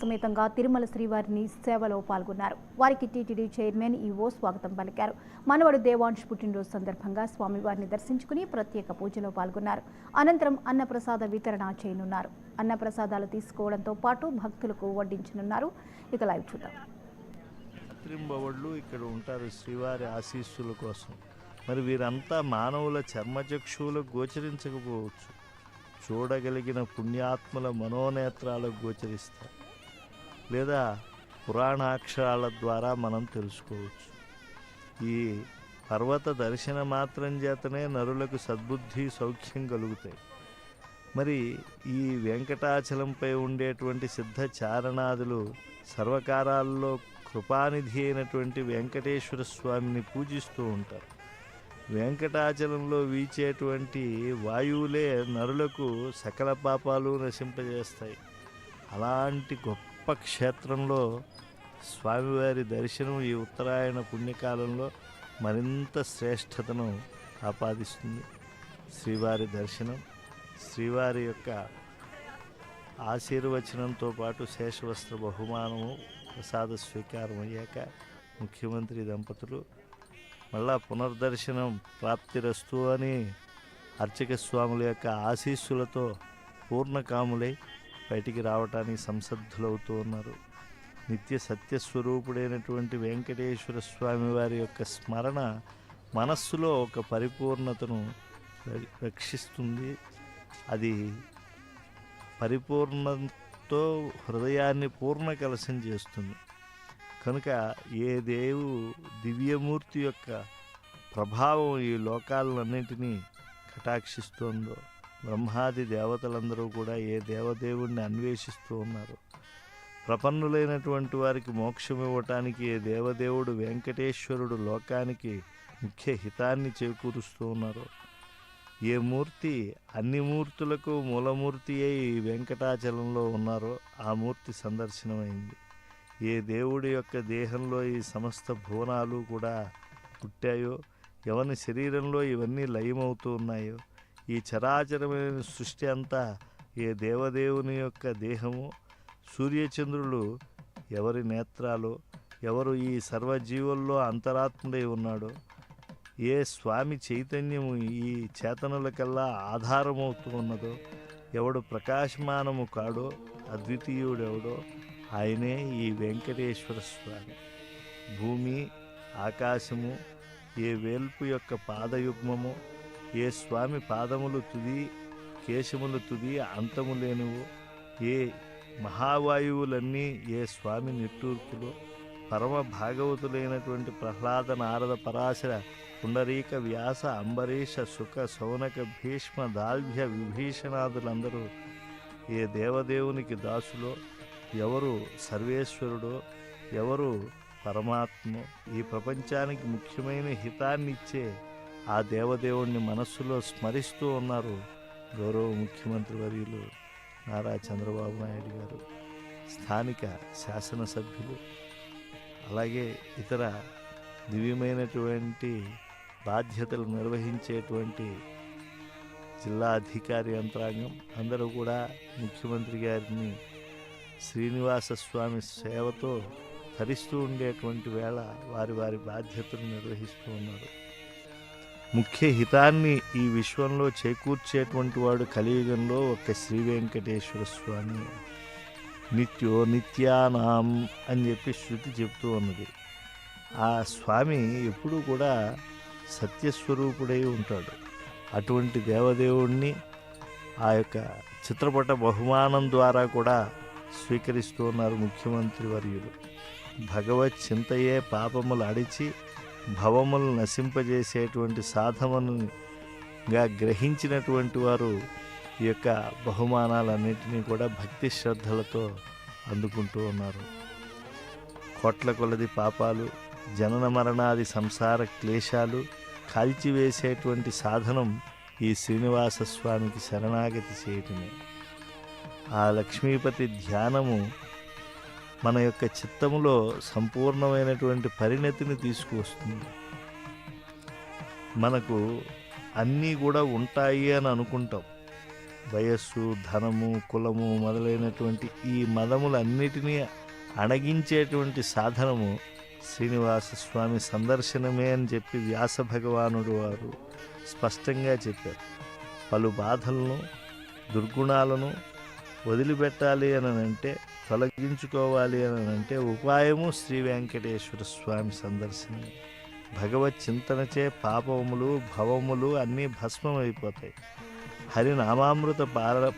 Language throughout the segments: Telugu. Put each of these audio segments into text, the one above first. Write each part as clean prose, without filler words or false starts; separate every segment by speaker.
Speaker 1: సమేతంగా తిరుమల శ్రీవారిని సేవలో పాల్గొన్నారు. వారికి టీటీడీ చైర్మన్ ఈవో స్వాగతం పలికారు. మనవడు దేవాంశ్ పుట్టినరోజు సందర్భంగా స్వామివారిని దర్శించుకుని ప్రత్యేక పూజలో పాల్గొన్నారు. అనంతరం అన్నప్రసాద వితరణ చేయనున్నారు. అన్నప్రసాదాలు తీసుకోవడంతో పాటు భక్తులకు వడ్డించనున్నారు. ఇక లైవ్ చూద్దాం.
Speaker 2: ఇక్కడ ఉంటారు శ్రీవారి ఆశీస్సుల కోసం. మరి వీరంతా మానవుల చర్మచక్షువులకు గోచరించకపోవచ్చు, చూడగలిగిన పుణ్యాత్మల మనోనేత్రాలకు గోచరిస్తారు, లేదా పురాణాక్షరాల ద్వారా మనం తెలుసుకోవచ్చు. ఈ పర్వత దర్శన మాత్రం చేతనే నరులకు సద్బుద్ధి సౌఖ్యం కలుగుతాయి. మరి ఈ వెంకటాచలంపై ఉండేటువంటి సిద్ధ చారణాదులు సర్వకారాల్లో కృపానిధి అయినటువంటి వెంకటేశ్వర స్వామిని పూజిస్తూ ఉంటారు. వెంకటాచలంలో వీచేటువంటి వాయువులే నరులకు సకల పాపాలు నశింపజేస్తాయి. అలాంటి గొప్ప క్షేత్రంలో స్వామివారి దర్శనం ఈ ఉత్తరాయణ పుణ్యకాలంలో మరింత శ్రేష్టతను ఆపాదిస్తుంది. శ్రీవారి దర్శనం, శ్రీవారి యొక్క ఆశీర్వచనంతో పాటు శేషవస్త్ర బహుమానము ప్రసాద స్వీకారం అయ్యాక ముఖ్యమంత్రి దంపతులు మళ్ళా పునర్దర్శనం ప్రాప్తిరస్తు అని అర్చక స్వాముల యొక్క ఆశీస్సులతో పూర్ణకాములై బయటికి రావటానికి సంసిద్ధులవుతూ ఉన్నారు. నిత్య సత్యస్వరూపుడైనటువంటి వెంకటేశ్వర స్వామి వారి యొక్క స్మరణ మనస్సులో ఒక పరిపూర్ణతను రక్షిస్తుంది. అది పరిపూర్ణతో హృదయాన్ని పూర్ణ కలశం చేస్తుంది. కనుక ఏ దివ్యమూర్తి యొక్క ప్రభావం ఈ లోకాలన్నింటినీ కటాక్షిస్తోందో, బ్రహ్మాది దేవతలందరూ కూడా ఏ దేవదేవుణ్ణి అన్వేషిస్తూ ఉన్నారు. ప్రపన్నులైనటువంటి వారికి మోక్షం ఇవ్వటానికి ఏ దేవదేవుడు వెంకటేశ్వరుడు లోకానికి ముఖ్య హితాన్ని చేకూరుస్తూ ఉన్నారు. ఏ మూర్తి అన్ని మూర్తులకు మూలమూర్తి అయి వెంకటాచలంలో ఉన్నారో ఆ మూర్తి సందర్శనమైంది. ఏ దేవుడి యొక్క దేహంలో ఈ సమస్త భువనాలు కూడా పుట్టాయో, ఎవరి శరీరంలో ఇవన్నీ లయమవుతూ ఉన్నాయో, ఈ చరాచరమైన సృష్టి అంతా ఏ దేవదేవుని యొక్క దేహము, సూర్యచంద్రులు ఎవరి నేత్రాలు, ఎవరు ఈ సర్వజీవుల్లో అంతరాత్ముడై ఉన్నాడో, ఏ స్వామి చైతన్యము ఈ చేతనులకల్లా ఆధారమవుతూ ఉన్నదో, ఎవడు ప్రకాశమానము కాడో, అద్వితీయుడెవడో ఆయనే ఈ వెంకటేశ్వర స్వామి. భూమి ఆకాశము ఏ వేల్పు యొక్క పాదయుగ్మము, ఏ స్వామి పాదములు తుది కేశములు తుది అంతము లేనువు, ఏ మహావాయువులన్నీ ఏ స్వామి నిట్టూర్పులో, పరమ భాగవతులైనటువంటి ప్రహ్లాద నారద పరాశర పుండరీక వ్యాస అంబరీష సుఖ శౌనక భీష్మ దాల్భ్య విభీషణాదులందరూ ఏ దేవదేవునికి దాసులో, ఎవరు సర్వేశ్వరుడో, ఎవరు పరమాత్మ, ఈ ప్రపంచానికి ముఖ్యమైన హితాన్నిచ్చే ఆ దేవదేవుణ్ణి మనస్సులో స్మరిస్తూ ఉన్నారు గౌరవ ముఖ్యమంత్రి వర్యులు నారా చంద్రబాబు నాయుడు గారు, స్థానిక శాసనసభ్యులు, అలాగే ఇతర దివ్యమైనటువంటి బాధ్యతలు నిర్వహించేటువంటి జిల్లా అధికారి యంత్రాంగం అందరూ కూడా ముఖ్యమంత్రి గారిని శ్రీనివాస స్వామి సేవతో ధరిస్తూ ఉండేటువంటి వేళ వారి వారి బాధ్యతలు నిర్వహిస్తూ ఉన్నారు. ముఖ్య హితాన్ని ఈ విశ్వంలో చేకూర్చేటువంటి వాడు కలియుగంలో ఒక శ్రీ వెంకటేశ్వర స్వామి. నిత్యో నిత్యానాం అని చెప్పి శృతి చెప్తూ ఉన్నది. ఆ స్వామి ఎప్పుడూ కూడా సత్యస్వరూపుడై ఉంటాడు. అటువంటి దేవదేవుణ్ణి ఆ యొక్క చిత్రపట బహుమానం ద్వారా కూడా స్వీకరిస్తూ ఉన్నారు ముఖ్యమంత్రి వర్యులు. భగవత్ చింతయే పాపములు అడిచి భవములు నశింపజేసేటువంటి సాధనగా గ్రహించినటువంటి వారు ఈ యొక్క బహుమానాలన్నింటినీ కూడా భక్తి శ్రద్ధలతో అందుకుంటూ ఉన్నారు. కోట్ల కొలది పాపాలు, జనన మరణాది సంసార క్లేశాలు కాల్చివేసేటువంటి సాధనం ఈ శ్రీనివాస స్వామికి శరణాగతి చేయటమే. ఆ లక్ష్మీపతి ధ్యానము మన యొక్క చిత్తములో సంపూర్ణమైనటువంటి పరిణతిని తీసుకువస్తుంది. మనకు అన్నీ కూడా ఉంటాయి అని అనుకుంటాం. వయస్సు, ధనము, కులము మొదలైనటువంటి ఈ మదములన్నిటినీ అణగించేటువంటి సాధనము శ్రీనివాస స్వామి సందర్శనమే అని చెప్పి వ్యాస భగవానుడు వారు స్పష్టంగా చెప్పారు. పలు బాధలను, దుర్గుణాలను వదిలిపెట్టాలి అని అంటే, తొలగించుకోవాలి అని అంటే ఉపాయము శ్రీ వెంకటేశ్వర స్వామి సందర్శనమే. భగవత్ చింతనచే పాపములు, భవములు అన్నీ భస్మమైపోతాయి. హరినామామృత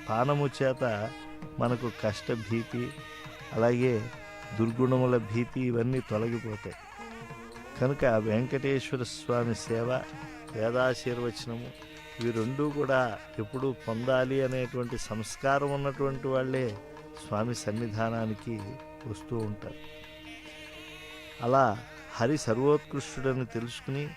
Speaker 2: పానము చేత మనకు కష్టభీతి, అలాగే దుర్గుణముల భీతి ఇవన్నీ తొలగిపోతాయి. కనుక వెంకటేశ్వర స్వామి సేవ, వేదాశీర్వచనము ఇవి రెండూ కూడా ఎప్పుడూ పొందాలి అనేటువంటి సంస్కారం ఉన్నటువంటి వాళ్ళే స్వామి సన్నిధానానికి వస్తూ ఉంటారు. అలా హరి సర్వోత్కృష్టుడని తెలుసుకుని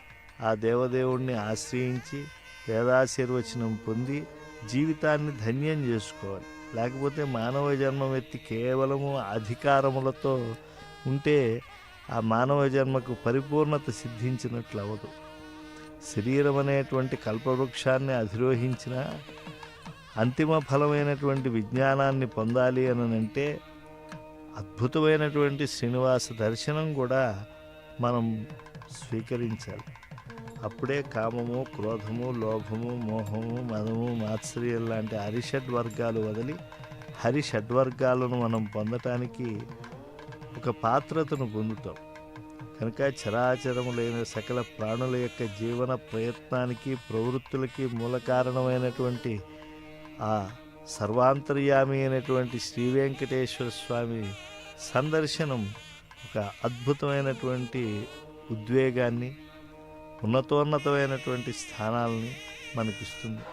Speaker 2: ఆ దేవదేవుణ్ణి ఆశ్రయించి వేదాశీర్వచనం పొంది జీవితాన్ని ధన్యం చేసుకోవాలి. లేకపోతే మానవ జన్మం ఎత్తి కేవలము అధికారములతో ఉంటే ఆ మానవ జన్మకు పరిపూర్ణత సిద్ధించినట్లు అవ్వదు. శరీరం అనేటువంటి కల్పవృక్షాన్ని అధిరోహించిన అంతిమ ఫలమైనటువంటి విజ్ఞానాన్ని పొందాలి అని అంటే అద్భుతమైనటువంటి శ్రీనివాస దర్శనం కూడా మనం స్వీకరించాలి. అప్పుడే కామము, క్రోధము, లోభము, మోహము, మదము, మాత్సర్యం లాంటి హరిషడ్వర్గాలు వదిలి హరిషడ్వర్గాలను మనం పొందటానికి ఒక పాత్రతను పొందుతాం. కనుక చరాచరములైన సకల ప్రాణుల యొక్క జీవన ప్రయత్నానికి, ప్రవృత్తులకి మూల కారణమైనటువంటి ఆ సర్వాంతర్యామి అయినటువంటి శ్రీ వెంకటేశ్వర స్వామి సందర్శనం ఒక అద్భుతమైనటువంటి ఉద్వేగాన్ని, ఉన్నతోన్నతమైనటువంటి స్థానాలని మనకిస్తుంది.